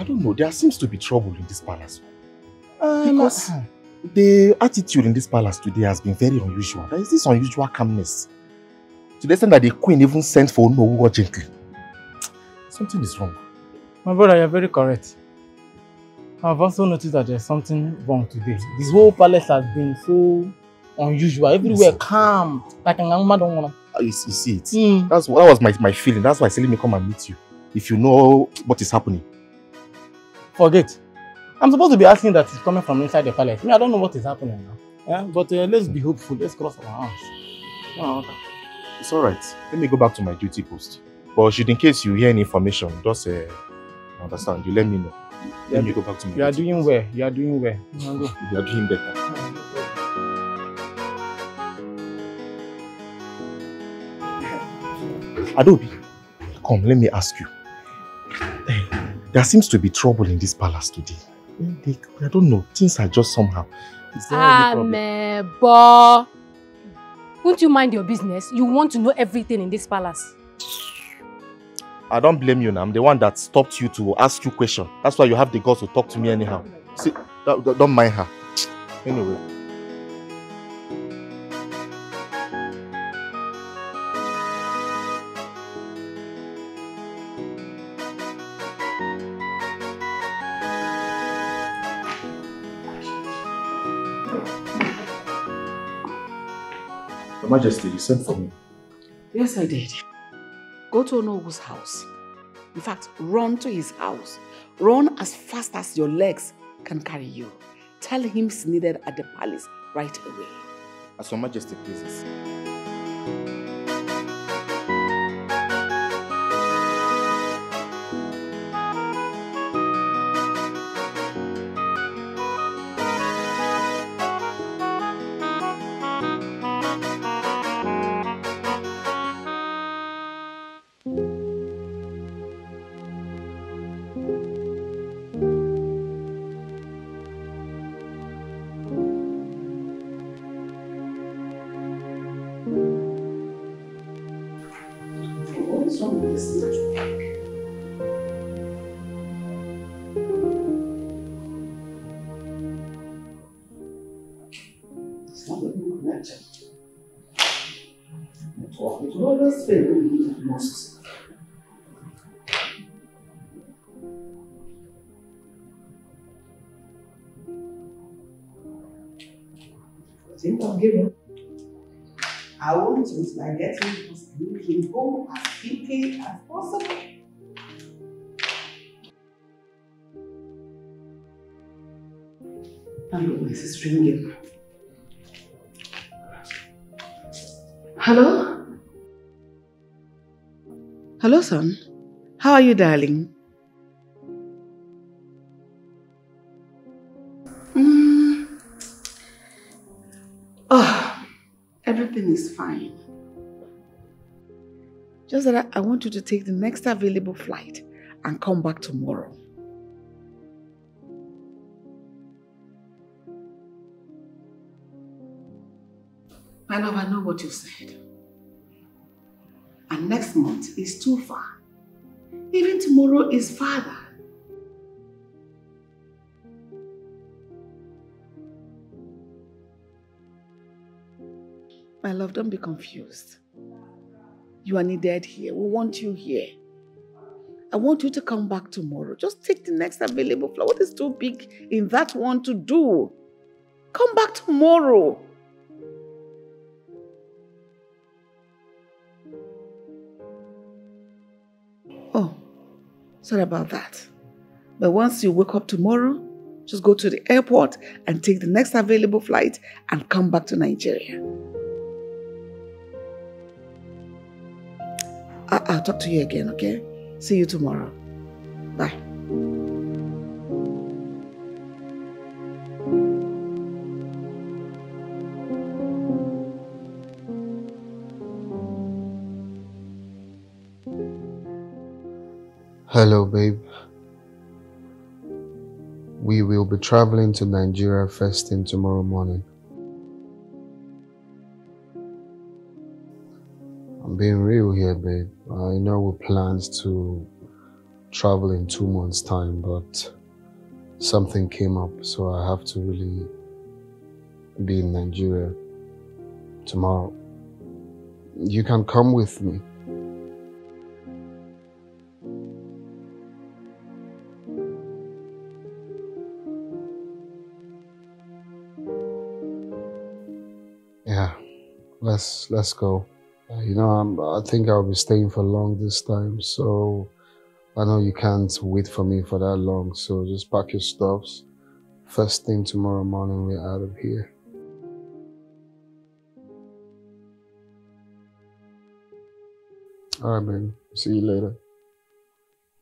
I don't know. There seems to be trouble in this palace. Because the attitude in this palace today has been very unusual. There is this unusual calmness. To the extent that the queen even sent for Onowu urgently. Something is wrong. My brother, you're very correct. I've also noticed that there's something wrong today. The whole palace has been so unusual. Everywhere calm. Like an woman don't wanna. You see it. That was my feeling. That's why I said let me come and meet you. If you know what is happening. Forget. I'm supposed to be asking that it's coming from inside the palace. I don't know what is happening now. Yeah? But let's be hopeful. Let's cross our arms. It's alright. Let me go back to my duty post. But should in case you hear any information, just understand. You let me know. Let me go back to my duty post. Doing well. You are doing well. You are doing better. Adobe, come, let me ask you. There seems to be trouble in this palace today. I don't know, things are just somehow. Is there any problem? But won't you mind your business? You want to know everything in this palace. I don't blame you now. I'm the one that stopped you to ask you questions. That's why you have the guts to talk to me anyhow. See, don't mind her. Anyway. Your Majesty, you sent for me. Yes, I did. Go to Onowu's house. In fact, run to his house. Run as fast as your legs can carry you. Tell him he's needed at the palace right away. As Your Majesty pleases. I want to by getting him home as quickly as possible. And look, my sister ringing. Hello? Hello, son. How are you, darling? Oh, everything is fine. Just that I want you to take the next available flight and come back tomorrow. My love, I know what you said. And next month is too far. Even tomorrow is farther. My love, don't be confused. You are needed here. We want you here. I want you to come back tomorrow. Just take the next available flight. What is too big in that one to do? Come back tomorrow. Oh, sorry about that. But once you wake up tomorrow, just go to the airport and take the next available flight and come back to Nigeria. I'll talk to you again, okay? See you tomorrow. Bye. Hello, babe. We will be traveling to Nigeria first thing tomorrow morning. I'm being real here, babe. I know we planned to travel in 2 months' time, but something came up, so I have to really be in Nigeria tomorrow. You can come with me. Yeah, let's go. I think I'll be staying for long this time, so I know you can't wait for me for that long, so just pack your stuffs. First thing tomorrow morning, we're out of here. All right, man. See you later.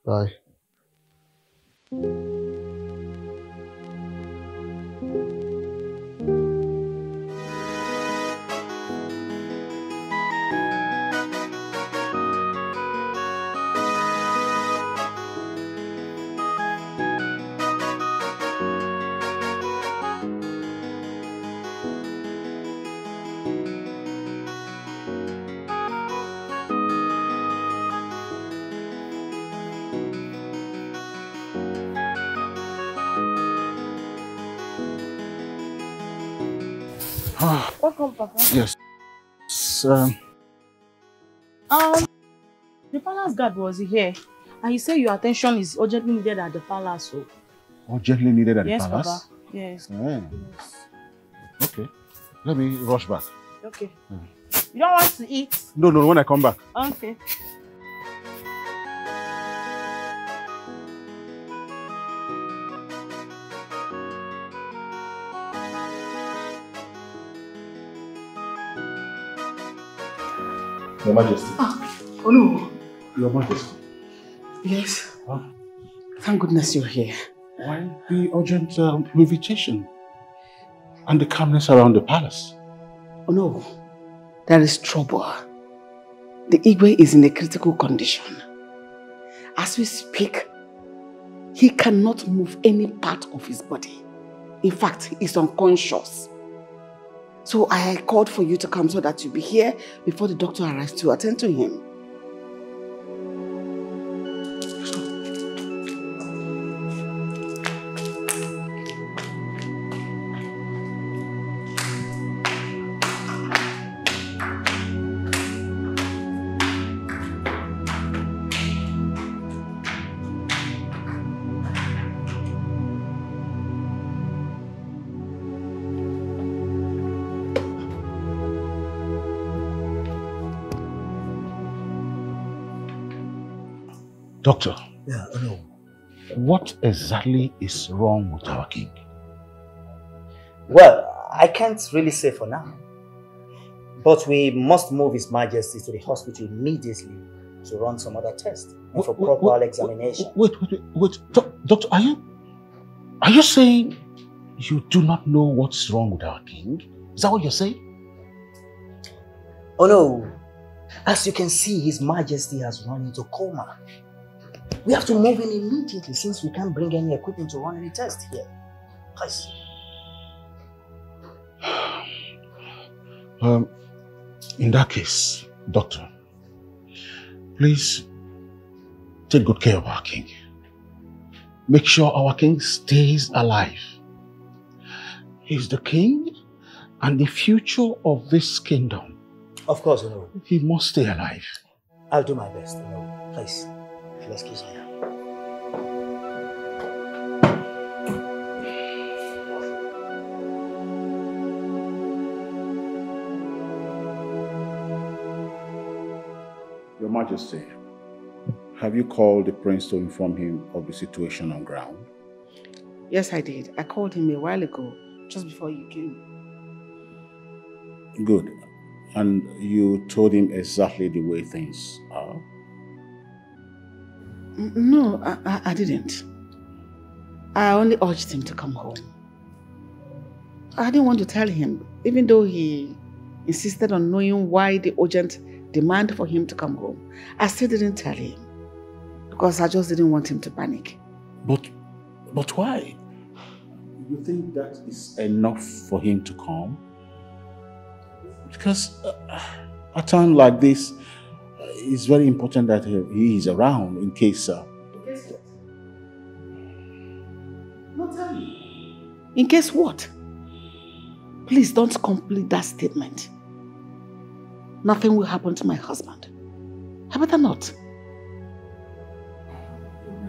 Bye. Welcome, Papa. Yes. The palace guard was here, and he said your attention is urgently needed at the palace. So. Urgently needed at the Yes, palace? Papa. Yes. Yeah. Yes. Okay. Let me rush back. Okay. You don't want to eat? No, when I come back. Okay. Your Majesty. Oh no. Your Majesty. Yes. Huh? Thank goodness you're here. Why the urgent invitation and the calmness around the palace? Oh no. There is trouble. The Igwe is in a critical condition. As we speak, he cannot move any part of his body. In fact, he's unconscious. So I called for you to come so that you'll be here before the doctor arrives to attend to him. Doctor. Yeah, I know. What exactly is wrong with our king? Well, I can't really say for now. But we must move His Majesty to the hospital immediately to run some other tests and for proper examination. Wait. Doctor, are you saying you do not know what's wrong with our king? Is that what you're saying? Oh no. As you can see, His Majesty has run into coma. We have to move him immediately since we can't bring any equipment to run any tests here. Please. In that case, doctor, please take good care of our king. Make sure our king stays alive. He's the king and the future of this kingdom. Of course, no. He must stay alive. I'll do my best, no. Please, excuse me. Your Majesty, have you called the prince to inform him of the situation on ground? Yes, I did. I called him a while ago, just before you came. Good. And you told him exactly the way things are? No, I didn't. I only urged him to come home. I didn't want to tell him, even though he insisted on knowing why the urgent demand for him to come home. I still didn't tell him because I just didn't want him to panic. But why? You think that is enough for him to come? Because a time like this, it's very important that he is around in case Not tell me. In case what? Please don't complete that statement. Nothing will happen to my husband. I better not.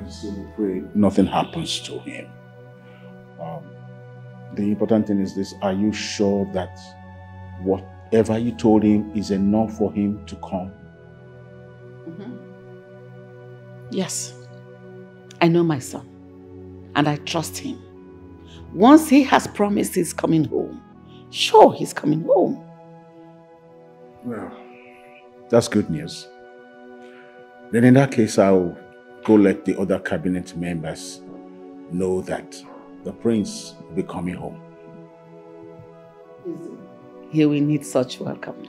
So we pray nothing happens to him. The important thing is this: are you sure that whatever you told him is enough for him to come? Yes. I know my son. And I trust him. Once he has promised he's coming home, sure, he's coming home. Well, that's good news. Then in that case, I'll go let the other cabinet members know that the prince will be coming home. He will need such welcome.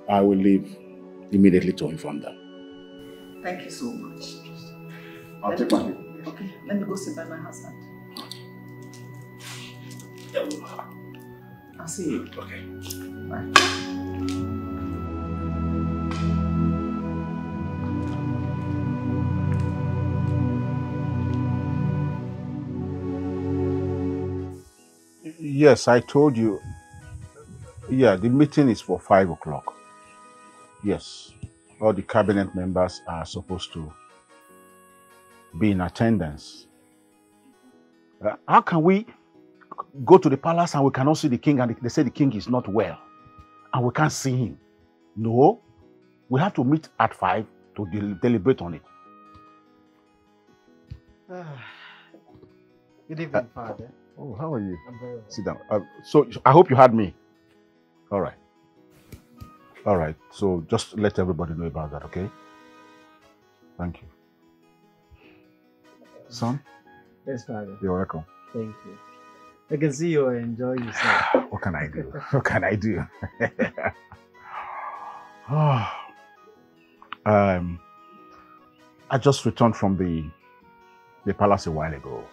I will leave immediately to inform them. Thank you so much. I'll take my leave. Okay, let me go sit by my husband. I'll see you. Okay. Bye. Yes, I told you. Yeah, the meeting is for 5 o'clock. Yes, all the cabinet members are supposed to be in attendance. How can we go to the palace and we cannot see the king and they say the king is not well and we can't see him? No, we have to meet at 5 to deliberate on it. Good evening, Father. Oh, how are you? I'm very well. Sit down. So I hope you had me. All right. All right. So just let everybody know about that, okay? Thank you. Son? Yes, Father. You're welcome. Thank you. I can see you're enjoying yourself. What can I do? What can I do? I just returned from the palace a while ago.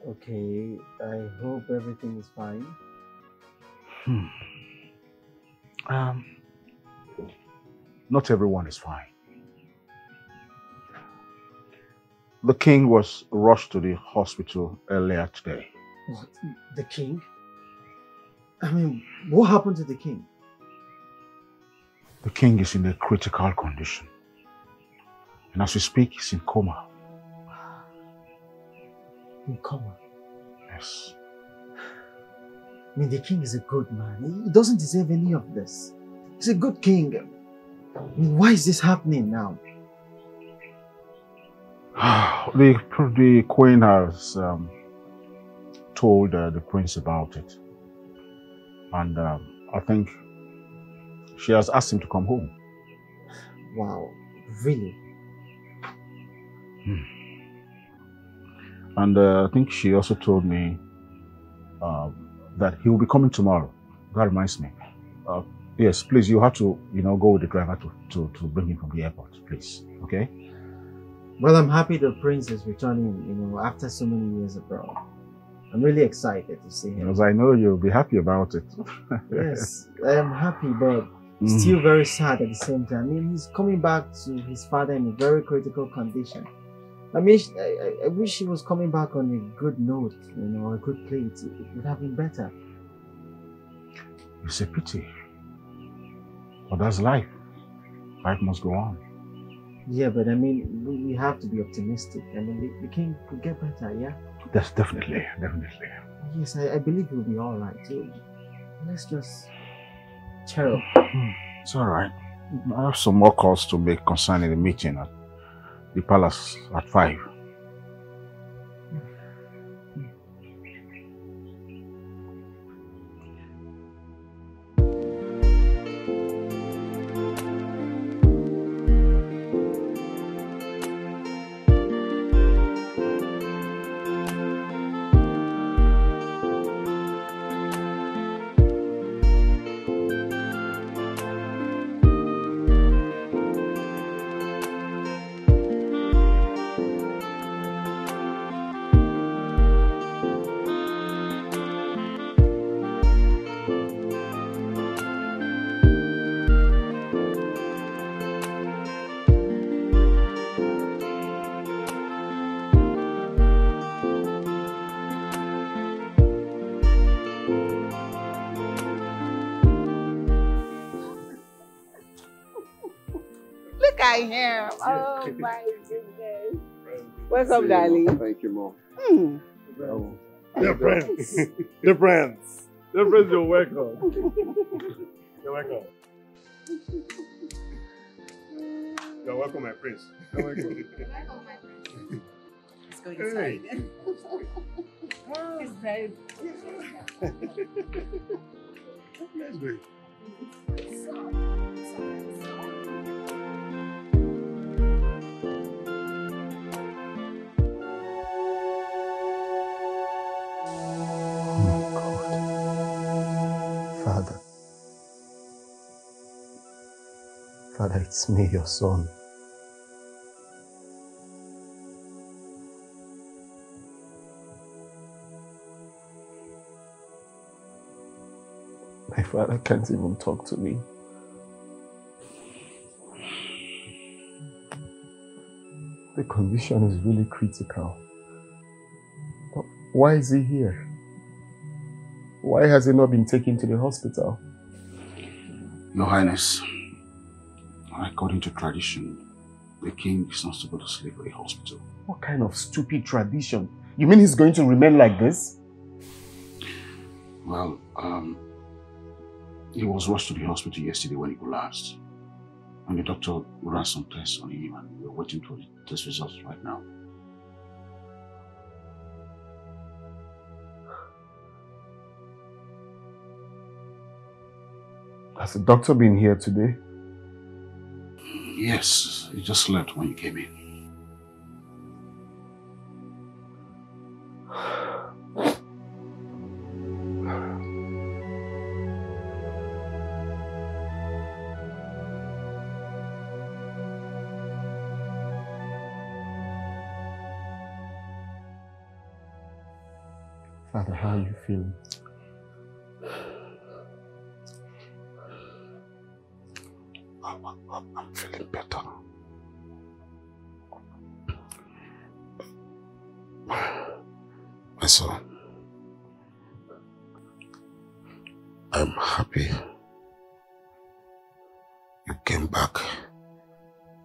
Okay, I hope everything is fine. Not everyone is fine. The king was rushed to the hospital earlier today. What? The king? I mean, what happened to the king? The king is in a critical condition. And as we speak, he's in coma. In coma? Yes. I mean, the king is a good man. He doesn't deserve any of this. He's a good king. I mean, why is this happening now? The queen has told the prince about it. And I think she has asked him to come home. Wow, really? And I think she also told me that he will be coming tomorrow. That reminds me. Yes, please, you have to, go with the driver to bring him from the airport, please. Okay? Well, I'm happy the prince is returning, after so many years abroad. I'm really excited to see him. Because I know you'll be happy about it. Yes, I am happy, but still very sad at the same time. I mean, he's coming back to his father in a very critical condition. I mean, I wish he was coming back on a good note, a good plate. It would have been better. It's a pity. But that's life. Life must go on. Yeah, but I mean, we have to be optimistic. I mean, the king could get better, yeah? That's definitely. Yes, I believe he'll be all right. So let's just cheer up. It's all right. I have some more calls to make concerning the meeting at the palace at 5. him. Oh my goodness. Welcome, darling. Thank you, Mom. Dear friends. Dear friends. Dear friends, you're welcome. You're welcome. You're welcome, my prince. You're welcome. You're welcome, my friend. Let's go inside. Inside. Let's go. Father, it's me, your son. My father can't even talk to me. The condition is really critical. But why is he here? Why has he not been taken to the hospital? Your Highness, according to tradition, the king is not supposed to sleep at the hospital. What kind of stupid tradition? You mean he's going to remain like this? Well, he was rushed to the hospital yesterday when he collapsed. And the doctor ran some tests on him and we're waiting for the test results right now. Has the doctor been here today? Yes, he just left when you came in. Father, how are you feeling? I'm feeling better. My son, I'm happy you came back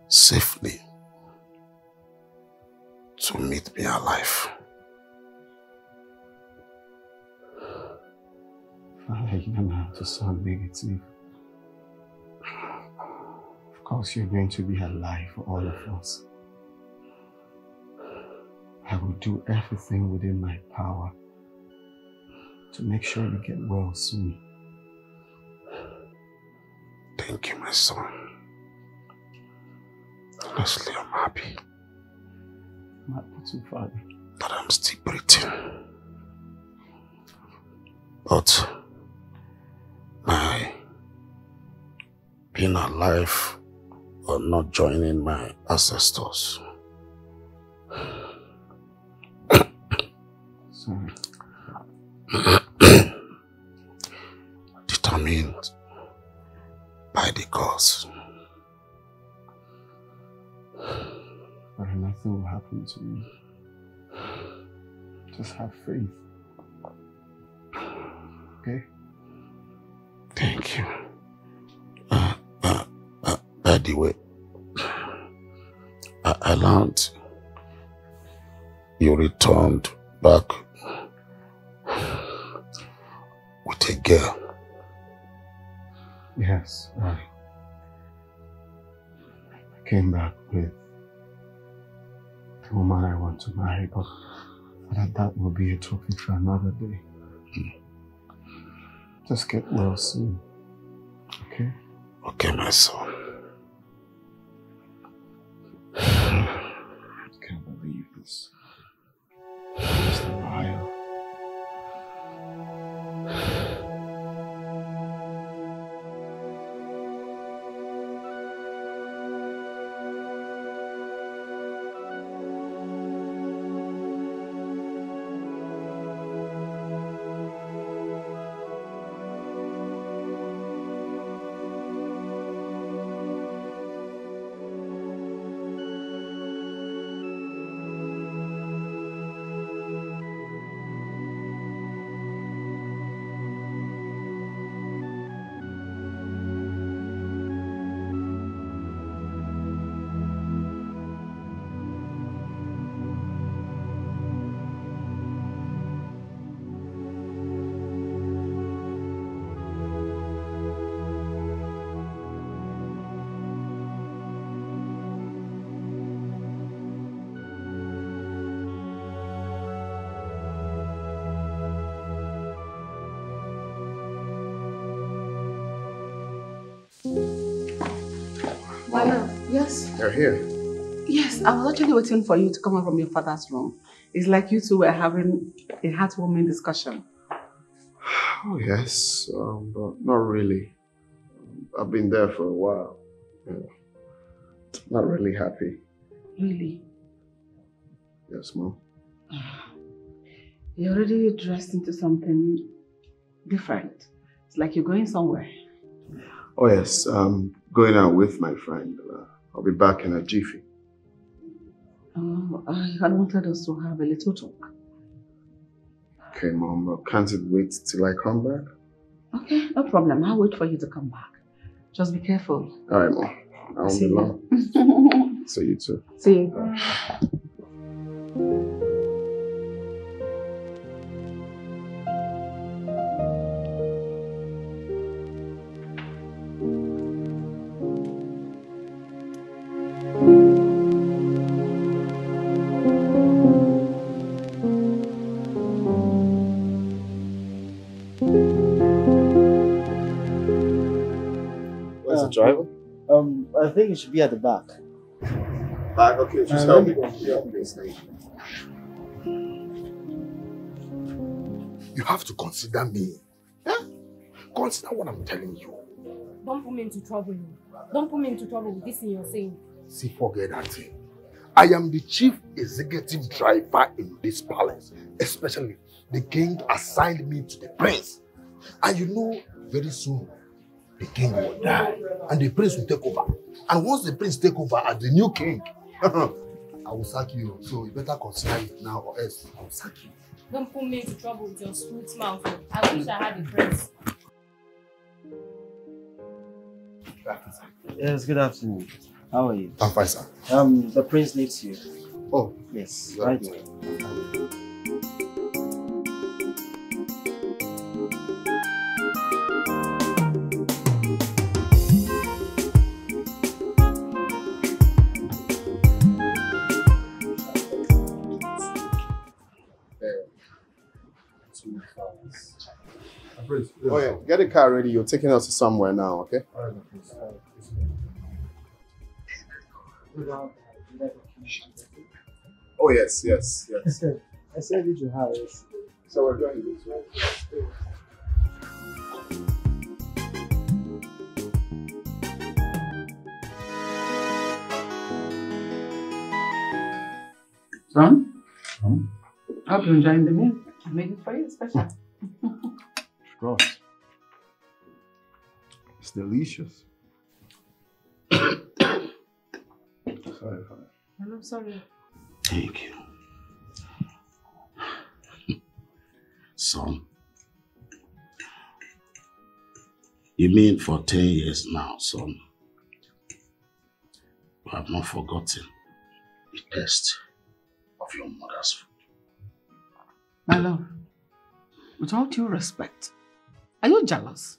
safely to meet me alive. Father, you don't have to sound negative. Of course, you're going to be alive for all of us. I will do everything within my power to make sure you get well soon. Thank you, my son. Honestly, I'm happy. I'm happy too, Father. That I'm still breathing. But my being alive or not joining my ancestors. Sorry. Determined by the gods. But nothing will happen to you. Just have faith. Okay? Thank you. By the way, I learned you returned back with a girl. Yes, I came back with the woman I want to marry, but that will be a topic for another day. Just get well soon, okay? Okay, my son. I can't believe this. Just a while. Mama, yes? You're here. Yes, I was actually waiting for you to come out from your father's room. It's like you two were having a heartwarming discussion. Oh, yes, but not really. I've been there for a while. Yeah. Not really happy. Really? Yes, Mom. You're already dressed into something different. It's like you're going somewhere. Oh, yes, I'm going out with my friend. I'll be back in a jiffy. Oh, I had wanted us to have a little talk. Okay, Mom, can't it wait till I come back? Okay, no problem. I'll wait for you to come back. Just be careful. All right, Mom. I won't be long. See you too. See you. Where's the driver? I think it should be at the back. Back? Okay, just help me. You have to consider me. Huh? Consider what I'm telling you. Don't put me into trouble. Don't put me into trouble with this thing you're saying. See, forget that thing. I am the chief executive driver in this palace. Especially, the king assigned me to the prince. And you know, very soon, the king will die. And the prince will take over. And once the prince take over as the new king, I will sack you. So you better consider it now or else I will sack you. Don't put me into trouble with your sweet mouth. I wish I had a prince. Yes, good afternoon. How are you? I'm fine, sir. The prince needs you. Oh, yes, right. Oh yeah, get the car ready. You're taking us to somewhere now, okay? Oh yes, yes, yes. I said it to her. Yes. So we're going this way. Son? I hope you're enjoying the meal. I made it for you, special. Of course. It's delicious. Sorry. I'm sorry. Thank you. Son, you mean for 10 years now, son, you have not forgotten the taste of your mother's food? My love, with all due respect, are you jealous?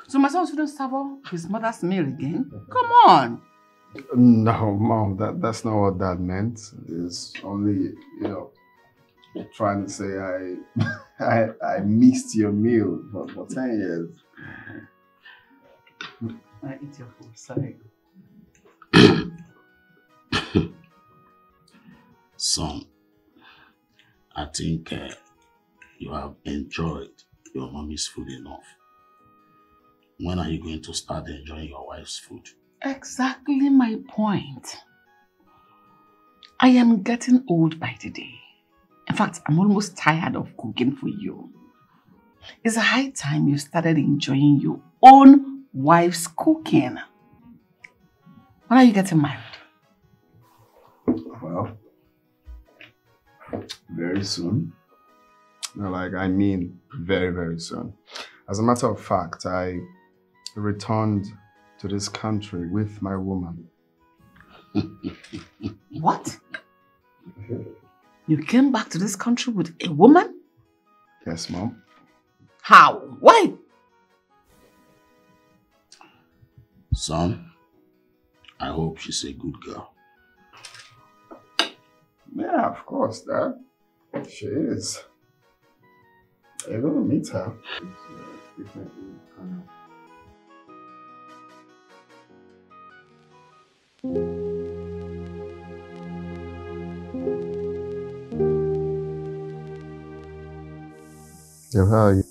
So my son shouldn't serve his mother's meal again? Come on! No, Mom, that's not what that meant. It's only, trying to say I missed your meal for 10 years. I eat your food, sorry. Son, I think you have enjoyed your mommy's food enough. When are you going to start enjoying your wife's food? Exactly my point. I am getting old by the day. In fact, I'm almost tired of cooking for you. It's a high time you started enjoying your own wife's cooking. When are you getting married? Well, very soon. No, I mean very, very soon. As a matter of fact, I returned to this country with my woman. What? You came back to this country with a woman? Yes, Mom. How? Why? Son, I hope she's a good girl. Yeah, of course, Dad. She is. You're gonna meet her. Yeah, how are you?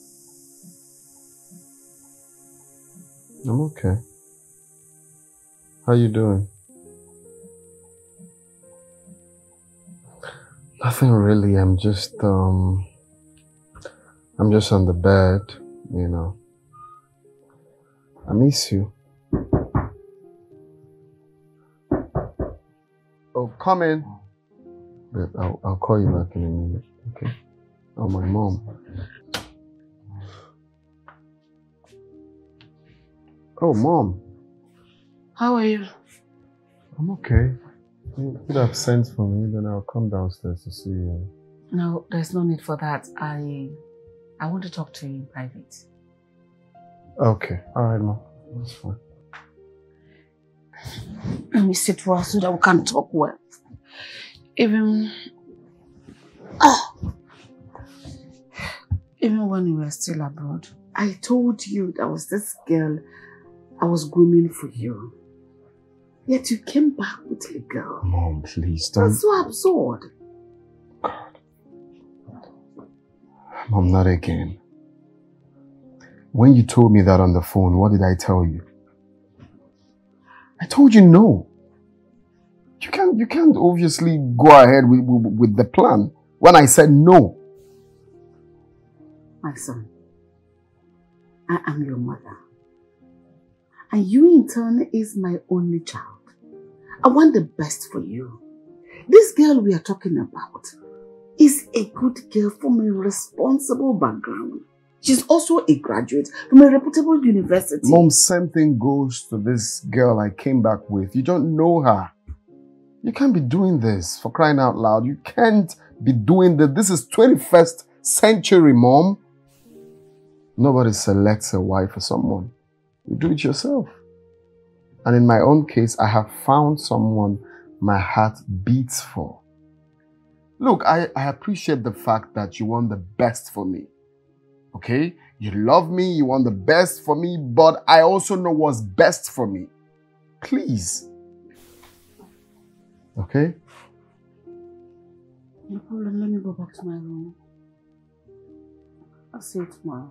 I'm okay. How you doing? Nothing really. I'm just on the bed, you know. I miss you. Oh, come in. But I'll call you back in a minute, okay? Oh, my mom. Oh, Mom. How are you? I'm okay. You could have sent for me, then I'll come downstairs to see you. No, there's no need for that. I want to talk to you in private. Okay. All right, Mom. That's fine. Let me sit well so that we can talk well. Even when you were still abroad, I told you there was this girl I was grooming for you. Yet you came back with a girl. Mom, please don't. That's so absurd. Mom, not again. When you told me that on the phone, what did I tell you? I told you no. You can't obviously go ahead with the plan when I said no. My son, I am your mother. And you in turn is my only child. I want the best for you. This girl we are talking about is a good girl from a responsible background. She's also a graduate from a reputable university. Mom, same thing goes to this girl I came back with. You don't know her. You can't be doing this, for crying out loud. You can't be doing this. This is 21st century, Mom. Nobody selects a wife for someone. You do it yourself. And in my own case, I have found someone my heart beats for. Look, I appreciate the fact that you want the best for me. Okay? You love me, you want the best for me, but I also know what's best for me. Please. Okay? No problem, let me go back to my room. I'll see you tomorrow.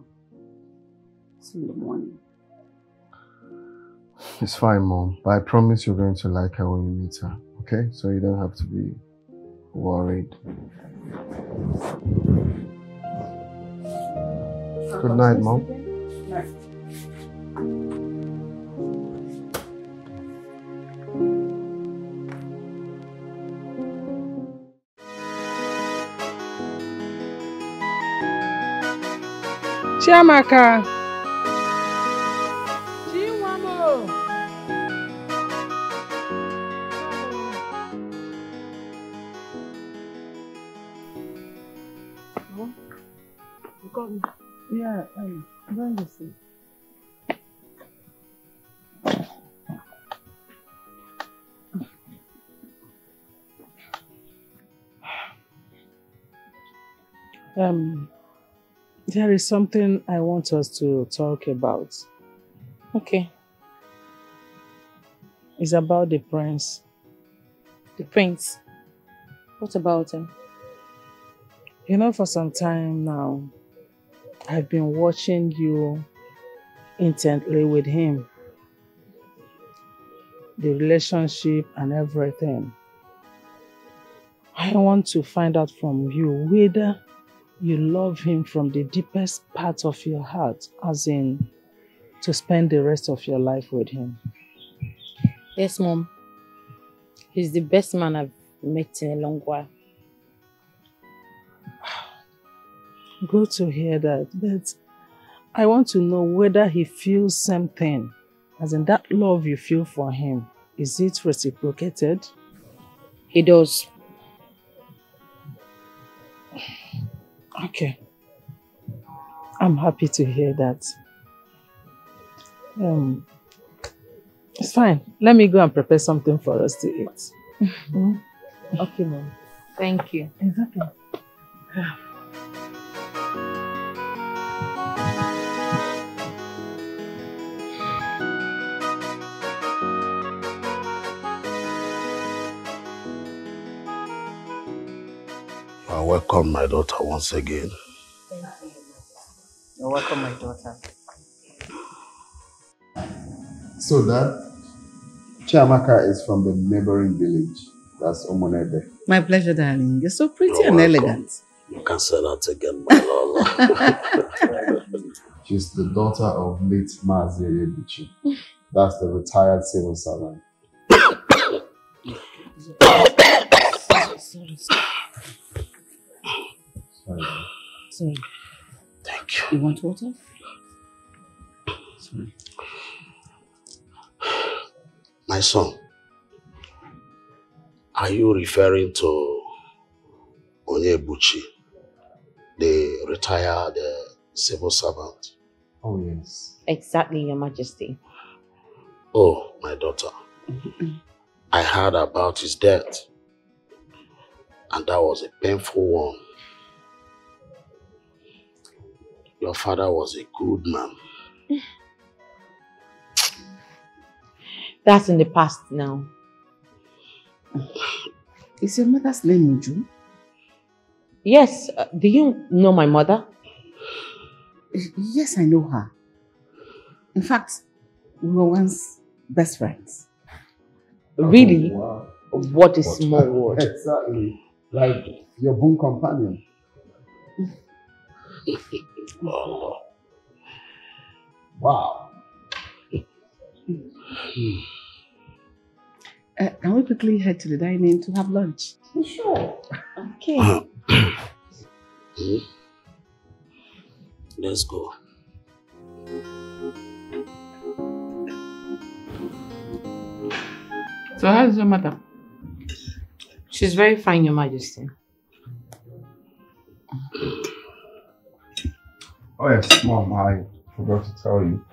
See you in the morning. It's fine, Mom. But I promise you're going to like her when you meet her. Okay? So you don't have to be worried. Good night, Mom. Night. Chiamaka. Yeah, I'm going to see. There is something I want us to talk about. Okay. It's about the prince. The prince? What about him? You know, for some time now, I've been watching you intently with him. The relationship and everything. I want to find out from you whether you love him from the deepest part of your heart, as in to spend the rest of your life with him. Yes, Mom. He's the best man I've met in a long while. Good to hear that, but I want to know whether he feels something, as in that love you feel for him. Is it reciprocated? He does. Okay. I'm happy to hear that. It's fine. Let me go and prepare something for us to eat. Okay, Mom. Thank you. Exactly. Welcome, my daughter, once again. Thank you. You're welcome, my daughter. So, Dad, Chiamaka is from the neighboring village. That's Omonebe. My pleasure, darling. You're so pretty You're and welcome. elegant. You can say that again, my Lola. She's the daughter of late Mazi Ebuchi. That's the retired civil servant. Sorry. Thank you. You want water? Sorry. My son, are you referring to Onyebuchi, the retired civil servant? Oh, yes. Exactly, Your Majesty. Oh, my daughter. I heard about his death, and that was a painful one. Your father was a good man. That's in the past now. Is your mother's name Uju? Yes. Do you know my mother? Yes, I know her. In fact, we were once best friends. Really? Oh, wow. What a small world. Exactly. Like your boon companion. Oh. Wow. Can we quickly head to the dining to have lunch? Sure. Okay. Let's go. So how's your mother? She's very fine, Your Majesty. Oh yes, Mom, I forgot to tell you.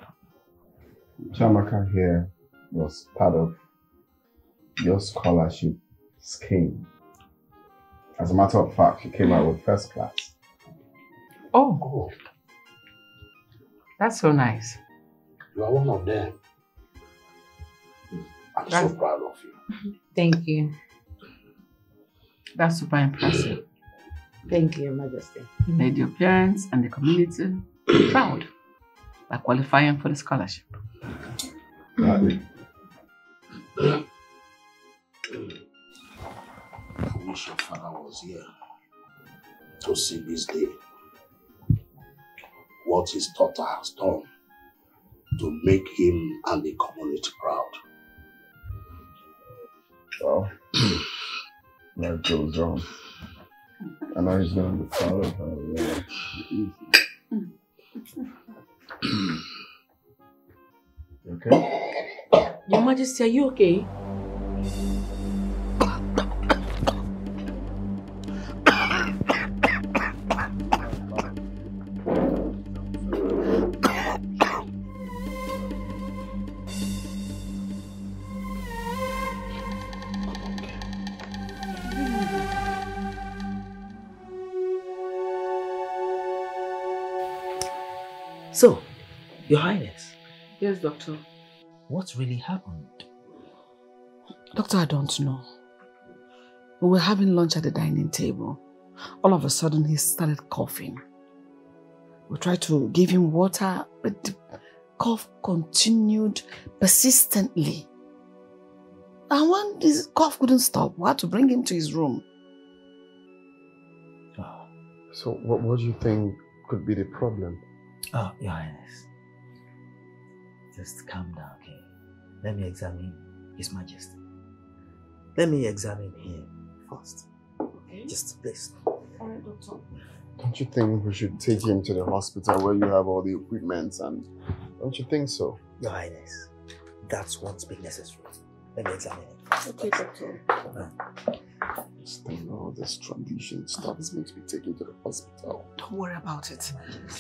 Chiamaka here was part of your scholarship scheme. As a matter of fact, she came out with first class. Oh. That's so nice. You are one of them. I'm so proud of you. Thank you. That's super impressive. Thank you, Your Majesty. You made your parents and the community proud by qualifying for the scholarship. Right. I wish your father was here to see this day. What his daughter has done to make him and the community proud. Well, life goes on. I know he's going to be proud of her. You okay? Your Majesty, are you okay? So, Your Highness. Yes, Doctor. What really happened? Doctor, I don't know. We were having lunch at the dining table. All of a sudden, he started coughing. We tried to give him water, but the cough continued persistently. And when this cough couldn't stop, we had to bring him to his room. Oh. So what do you think could be the problem? Oh, Your Highness. Just calm down, okay? Let me examine His Majesty. Let me examine him first. Okay. Just please. Alright, Doctor. Don't you think we should take him to the hospital where you have all the equipment and... Don't you think so? Your Highness, that's what's been necessary. Let me examine it. Okay, Doctor. This thing, all this tradition stuff, this makes me take him to the hospital. Don't worry about it.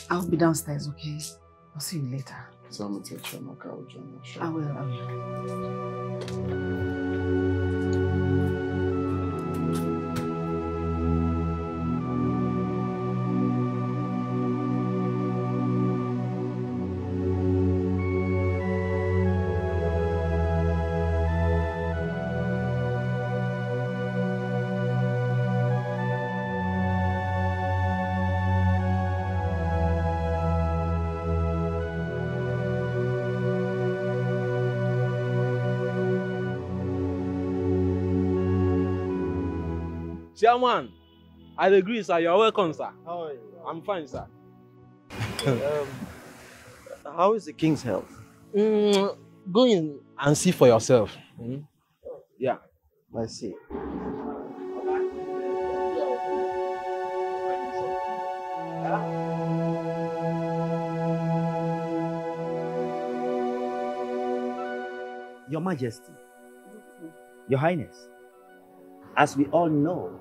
I'll be downstairs, okay? I'll see you later. So I'm going to take Chiamaka out, John. I will. Chairman, I agree, sir. You're welcome, sir. How are you? I'm fine, sir. How is the king's health? Go in and see for yourself. Yeah. I see. Your Majesty, Your Highness, as we all know,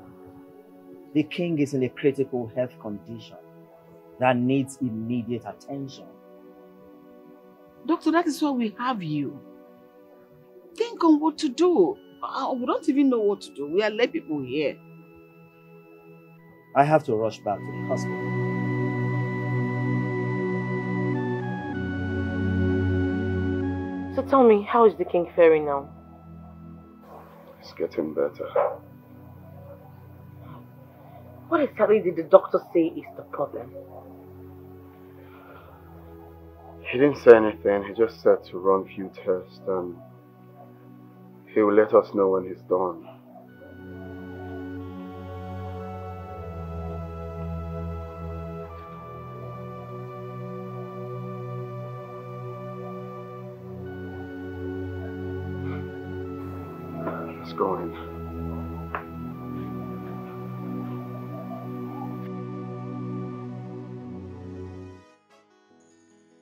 the king is in a critical health condition that needs immediate attention. Doctor, that is why we have you. Think on what to do. We don't even know what to do. We are lay people here. I have to rush back to the hospital. So tell me, how is the king faring now? It's getting better. What exactly did the doctor say is the problem? He didn't say anything. He just said to run a few tests and he will let us know when he's done. Let's go in.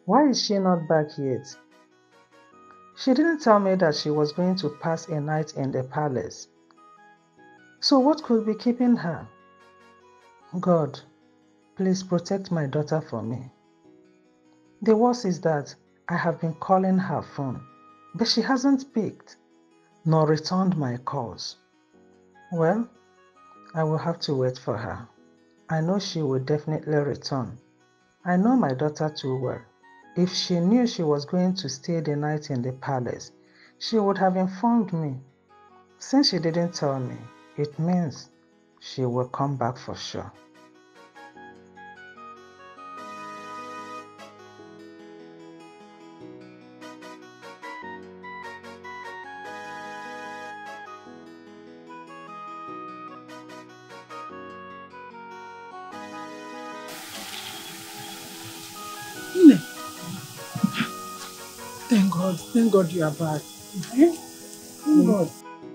Why is she not back yet? She didn't tell me that she was going to pass a night in the palace. So what could be keeping her? God, please protect my daughter for me. The worst is that I have been calling her phone, but she hasn't picked nor returned my calls. Well, I will have to wait for her. I know she will definitely return. I know my daughter too well. If she knew she was going to stay the night in the palace, she would have informed me. Since she didn't tell me, it means she will come back for sure. Thank God you are back. Thank God.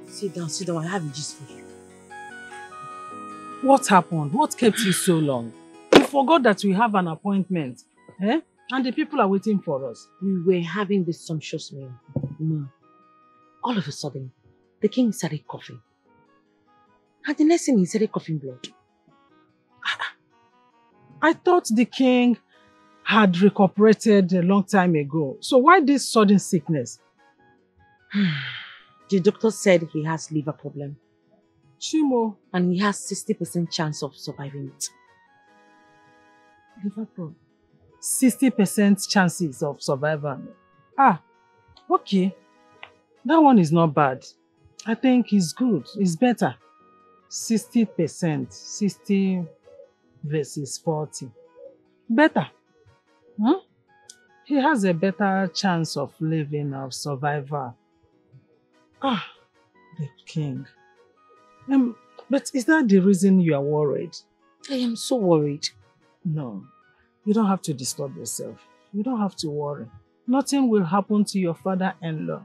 Sit down, I have a gist for you. What happened? What kept you so long? You forgot that we have an appointment, eh? And the people are waiting for us. We were having this sumptuous meal. All of a sudden, the king started coughing. And the next thing he started coughing blood. I thought the king had recuperated a long time ago. So why this sudden sickness? The doctor said he has liver problem. Chimo. And he has 60% chance of surviving it. Liver problem? 60% chances of survival. Okay. That one is not bad. I think it's good. It's better. 60%. 60 versus 40. Better. He has a better chance of living, of survival. The king. But is that the reason you are worried? I am so worried. No, you don't have to disturb yourself. You don't have to worry. Nothing will happen to your father-in-law.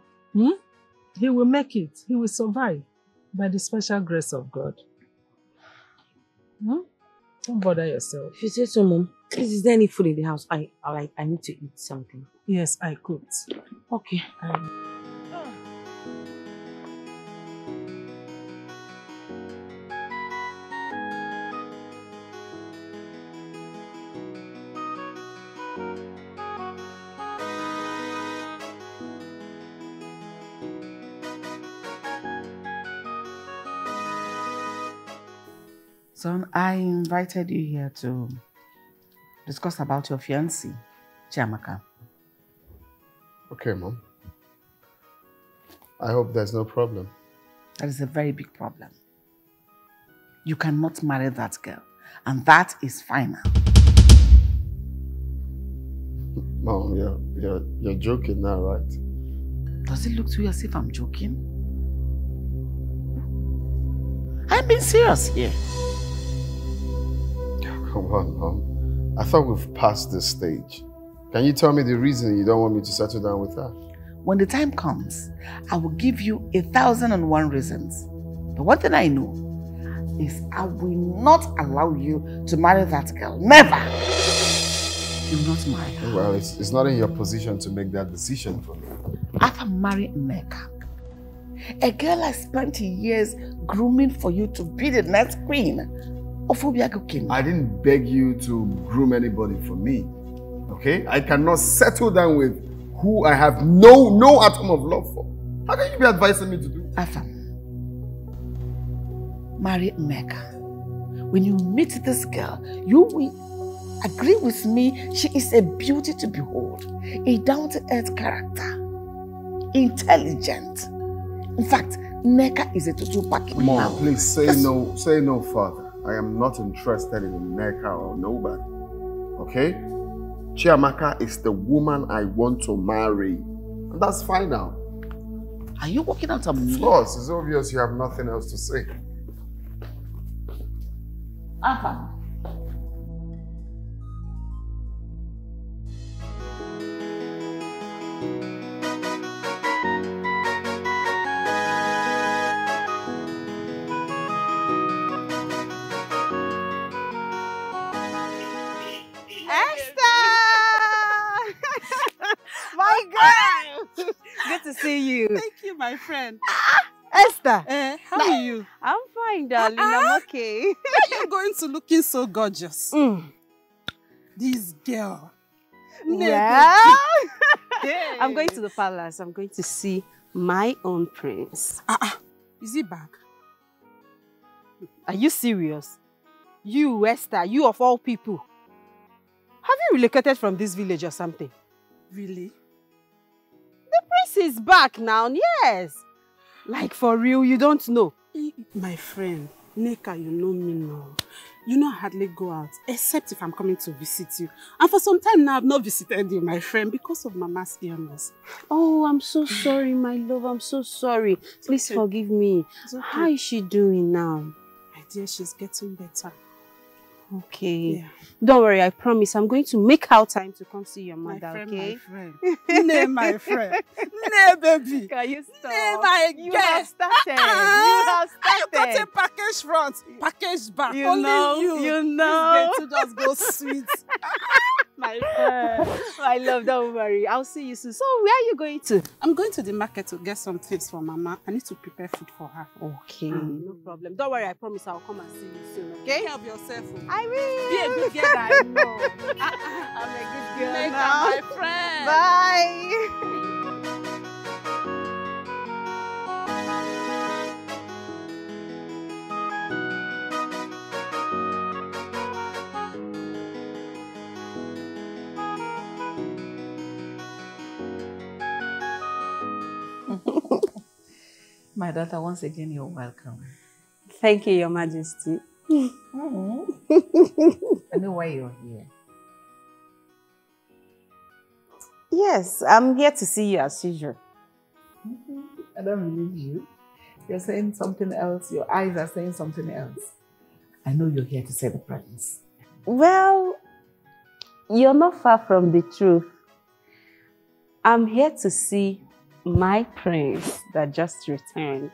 He will make it. He will survive by the special grace of God. Don't bother yourself. If you say so, Mom, please, is there any food in the house? I need to eat something. Yes, I cooked. Okay. Son, I invited you here to discuss about your fiancée, Chiamaka. Okay, Mom. I hope there's no problem. That is a very big problem. You cannot marry that girl, and that is final. Mom, you're joking now, right? Does it look to you as if I'm joking? I'm I'm being serious here. Come on, Mom. I thought we've passed this stage. Can you tell me the reason you don't want me to settle down with her? When the time comes, I will give you 1,001 reasons. But one thing I know is I will not allow you to marry that girl. Never! You will not marry her. Well, it's not in your position to make that decision for me. After marrying Nneka, a girl I spent years grooming for you to be the next queen of Obiago Kingdom. I didn't beg you to groom anybody for me. Okay? I cannot settle down with who I have no atom of love for. How can you be advising me to do? Afam, marry Nneka. When you meet this girl, you will agree with me she is a beauty to behold, a down-to-earth character, intelligent. In fact, Nneka is a total package. Mom, please say no further. I am not interested in Nneka or nobody. Okay? Chiamaka is the woman I want to marry. And that's fine now. Are you working out a me? Of course, it's obvious you have nothing else to say. Aha. My girl! Good to see you. Thank you, my friend. Esther! How are you? I'm fine, darling. I'm okay. Where are you going to looking so gorgeous? This girl. Well, I'm going to the palace. I'm going to see my own prince. Is he back? Are you serious? You, Esther, you of all people. Have you relocated from this village or something? Really? The prince is back now, yes. Like for real, you don't know. My friend, Nneka, you know me now. You know I hardly go out, except if I'm coming to visit you. And for some time now, I've not visited you, my friend, because of Mama's illness. Oh, I'm so sorry, my love. I'm so sorry. Please forgive me. Okay. How is she doing now? My dear, she's getting better. Okay. Yeah. Don't worry, I promise I'm going to make out time to come see your mother, okay? My friend. Nay, my friend. Nay, baby. Can you stop? Nay, my you girl. Have started. You have started. I got a package front, package back. You Only know, you know. This girl to just go sweet. My friend. My love, don't worry. I'll see you soon. So, where are you going to? I'm going to the market to get some things for Mama. I need to prepare food for her. Okay. No problem. Don't worry, I promise I'll come and see you soon, okay? Take care of yourself. I will. Be a good girl, I know. I'm a good girl Nneka, now. my friend. Bye. My daughter, once again, you're welcome. Thank you, Your Majesty. I know why you're here. Yes, I'm here to see you as usual. I don't believe you. You're saying something else. Your eyes are saying something else. I know you're here to say the presents. Well, you're not far from the truth. I'm here to see my prince that just returned.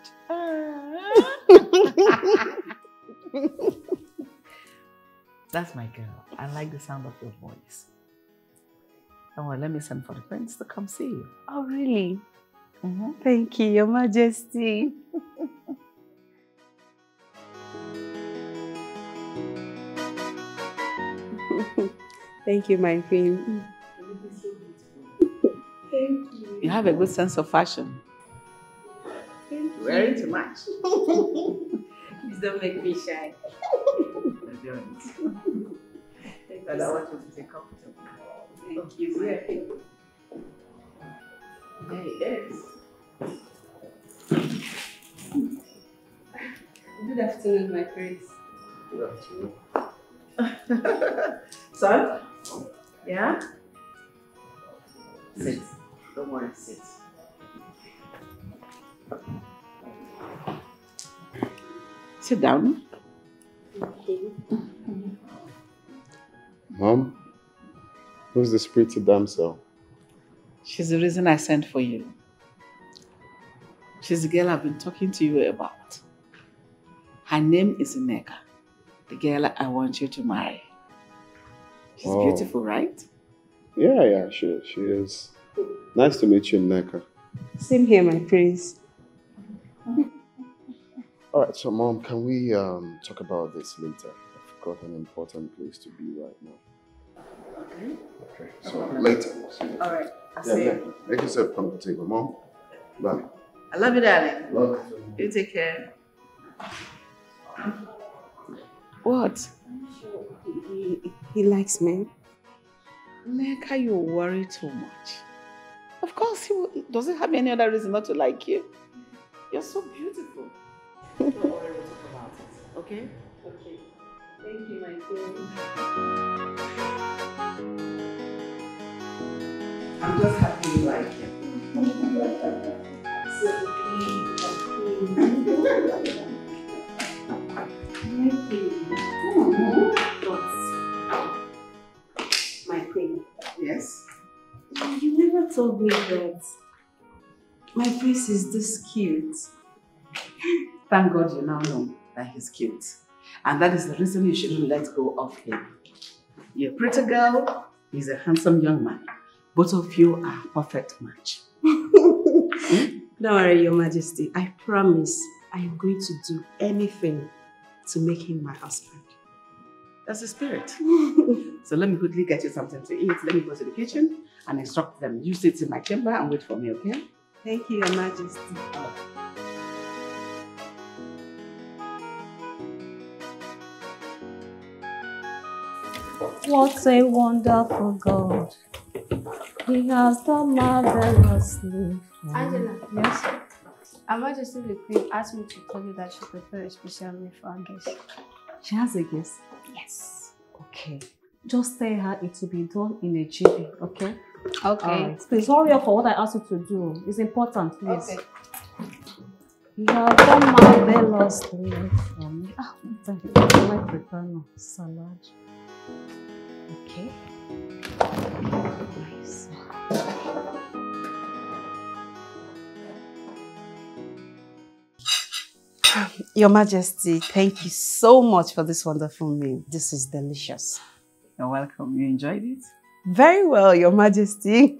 That's my girl. I like the sound of your voice. Come on, let me send for the prince to come see you. Oh, really? Thank you, Your Majesty. Thank you, my queen. Thank you. You have a good sense of fashion. Thank you. Wearing too much. Please don't make me shy. I don't. But I want you to stay comfortable. Thank you. There it is. Good afternoon, my prince. Good afternoon. Son? Yeah? Sit. Don't worry, sit. Sit down. Mom, who's this pretty damsel? She's the reason I sent for you. She's the girl I've been talking to you about. Her name is Nneka, the girl I want you to marry. She's beautiful, right? Yeah, she is. Nice to meet you, Nneka. Same here, my prince. Alright, so Mom, can we talk about this later? I've got an important place to be right now. Okay, so later. Alright, I'll see you. Make yourself comfortable, Mom. Bye. I love you, darling. Love you. You take care. What? He likes me. Nneka, you worry too much. Of course, he doesn't have any other reason not to like you. You're so beautiful. Don't worry, we'll talk about it. Okay? Okay. Thank you, my dear. I'm just happy you like him. My queen. Yes? You never told me that my prince is this cute. Thank God you now know that he's cute. And that is the reason you shouldn't let go of him. You're a pretty girl, he's a handsome young man. Both of you are a perfect match. Don't worry, Your Majesty. I promise I am going to do anything to make him my husband. That's the spirit. So let me quickly get you something to eat. Let me go to the kitchen and instruct them. You sit in my chamber and wait for me, okay? Thank you, Your Majesty. What a wonderful God. He has done marvelously. Angela. Yes? Her Majesty the Queen asked me to tell you that she prepared a special meal for our guest. She has a guest? Yes. Okay. Just tell her it will be done in a jiffy, okay? Okay. Please hurry up for what I asked you to do. It's important, please. Okay. You have done marvelously for me. Thank you. I might prepare now. Salad. Okay. Nice. Your Majesty, thank you so much for this wonderful meal. This is delicious. You're welcome. You enjoyed it? Very well, Your Majesty.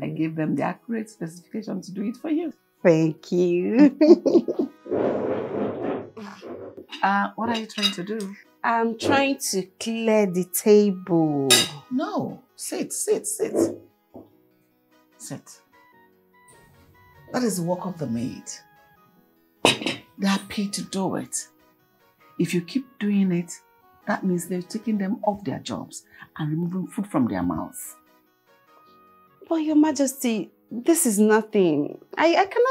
I gave them the accurate specification to do it for you. Thank you. What are you trying to do? I'm trying to clear the table. No. Sit. Sit. That is the work of the maid. They are paid to do it. If you keep doing it, that means they're taking them off their jobs and removing food from their mouths. But Your Majesty, this is nothing. I can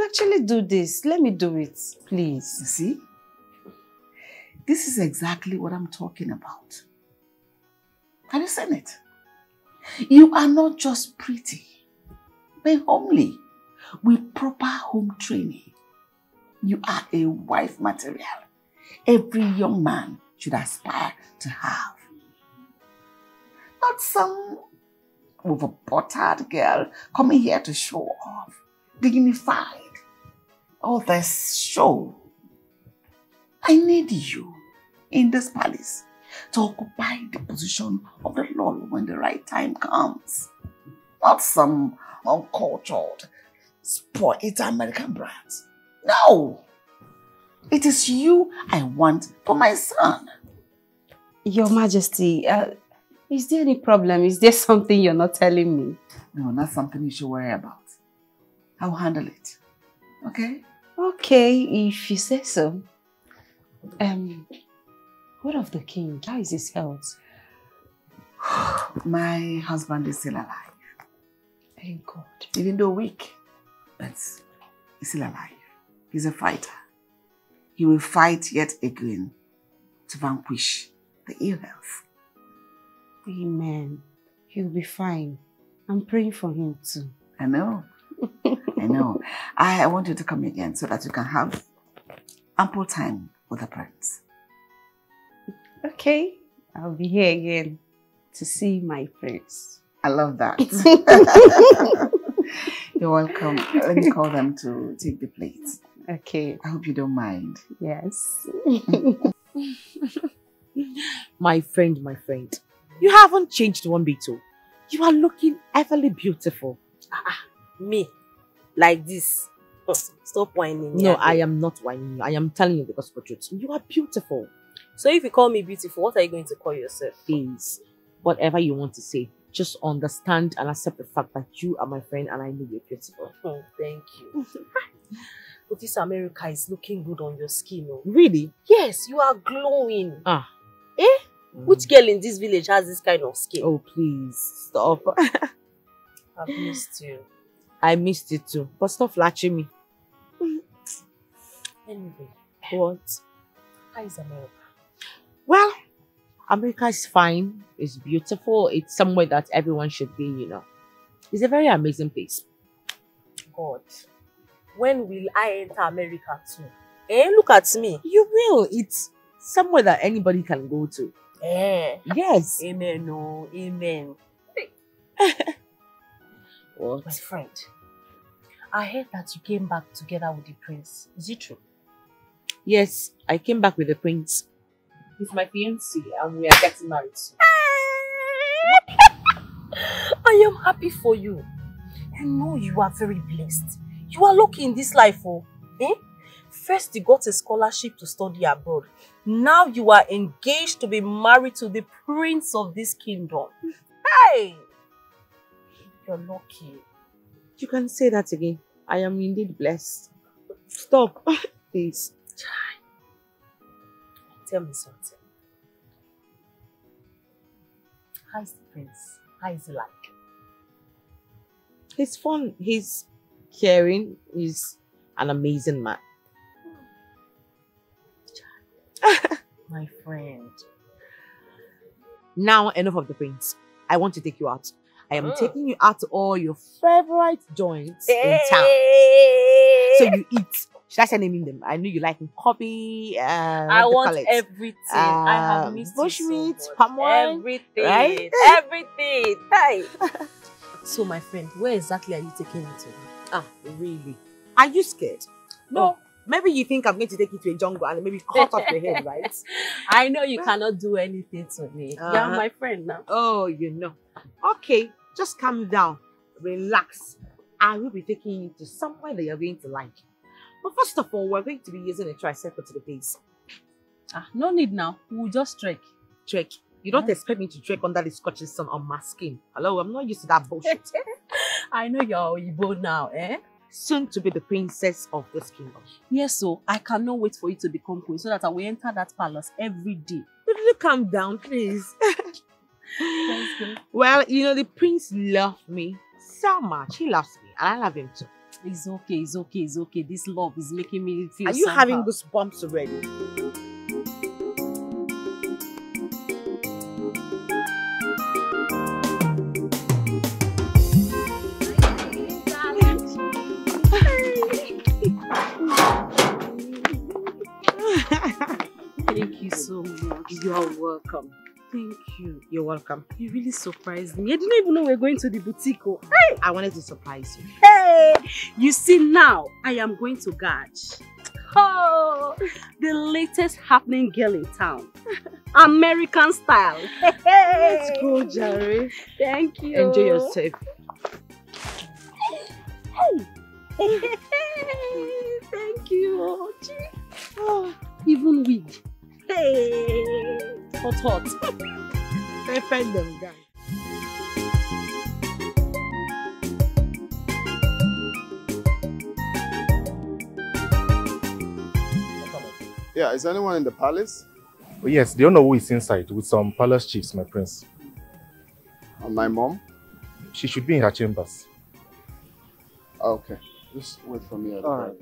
actually do this. Let me do it, please. You see? This is exactly what I'm talking about. Have you seen it? You are not just pretty, but homely, with proper home training. You are a wife material every young man should aspire to have. Not some over-buttered girl coming here to show off, dignified. All this show. I need you in this palace to occupy the position of the Lord when the right time comes. Not some uncultured, spoiled American brats. No! It is you I want for my son. Your Majesty, is there any problem? Is there something you're not telling me? No, not something you should worry about. I'll handle it. Okay? Okay, if you say so. What of the king? How is his health? My husband is still alive. Thank God. Even though weak, but he's still alive. He's a fighter. He will fight yet again to vanquish the ill health. Amen. He'll be fine. I'm praying for him too. I know. I know. I want you to come again so that you can have ample time with the prince. Okay, I'll be here again to see my friends. I love that. You're welcome. Let me call them to take the plates. Okay. I hope you don't mind. Yes. My friend, you haven't changed one bit. You are looking everly beautiful. Me? Like this? Oh, stop whining. No, I am not whining you. I am telling you the gospel truth. You are beautiful. So if you call me beautiful, what are you going to call yourself? Please, whatever you want to say, just understand and accept the fact that you are my friend and I know you're beautiful. Oh, thank you. But this America is looking good on your skin. Oh. Really? Yes, you are glowing. Ah. Eh? Which girl in this village has this kind of skin? Oh, please, stop. I've missed you. I missed you too. But stop latching me. Anyway. What? How is America? Well, America is fine. It's beautiful. It's somewhere that everyone should be, you know. It's a very amazing place. God. When will I enter America too? Eh? Look at me. You will. It's somewhere that anybody can go to. Eh? Yes. Amen. No. Amen. What? My friend, I heard that you came back together with the prince. Is it true? Yes, I came back with the prince. He's my fiancé and we are getting married soon. I am happy for you. You know you are very blessed. You are lucky in this life, oh. Eh? First you got a scholarship to study abroad. Now you are engaged to be married to the prince of this kingdom. Hey! You're lucky. You can say that again. I am indeed blessed. Stop, please. Tell me something. How is the prince? How is he like? He's fun. He's caring. He's an amazing man. My friend. Now enough of the prince. I want to take you out. I am taking you out to all your favorite joints in town. So you eat. Should I say naming them? I know you like coffee. I want everything. I have missed bushmeat, so palm wine, everything. right? Everything. Hey. So my friend, where exactly are you taking me to? Ah, really? Are you scared? No. Maybe you think I'm going to take you to a jungle and maybe cut off your head, right? I know you cannot do anything to me. You're my friend now. Oh, you know. Okay, just calm down. Relax. I will be taking you to somewhere that you're going to like. But first of all, we're going to be using a tricycle to the place. No need now. We'll just trek. Trek? You don't expect me to trek under the scorching sun on my skin. Hello, I'm not used to that bullshit. I know you're Igbo now, eh? Soon to be the princess of this kingdom. Yes, so I cannot wait for you to become queen so that I will enter that palace every day. Will you calm down, please? Well, you know, the prince loves me so much. He loves me and I love him too. It's okay, it's okay, it's okay. This love is making me feel Are you somehow. having goosebumps already? Thank you so much. You are welcome. Thank you. You're welcome. You really surprised me. I didn't even know we were going to the boutique. Oh. Hey, I wanted to surprise you. Hey, you see now, I am going to Gaj. Oh, the latest happening girl in town. American style. Hey. Let's go, Jerry. Thank you. Enjoy yourself. Hey. Thank you. Oh, even wig. Hey. Hot. Defend them, guys. Yeah, is anyone in the palace? Oh, yes, they don't know who is inside with some palace chiefs, my prince. And my mom? She should be in her chambers. Okay, just wait for me. All right.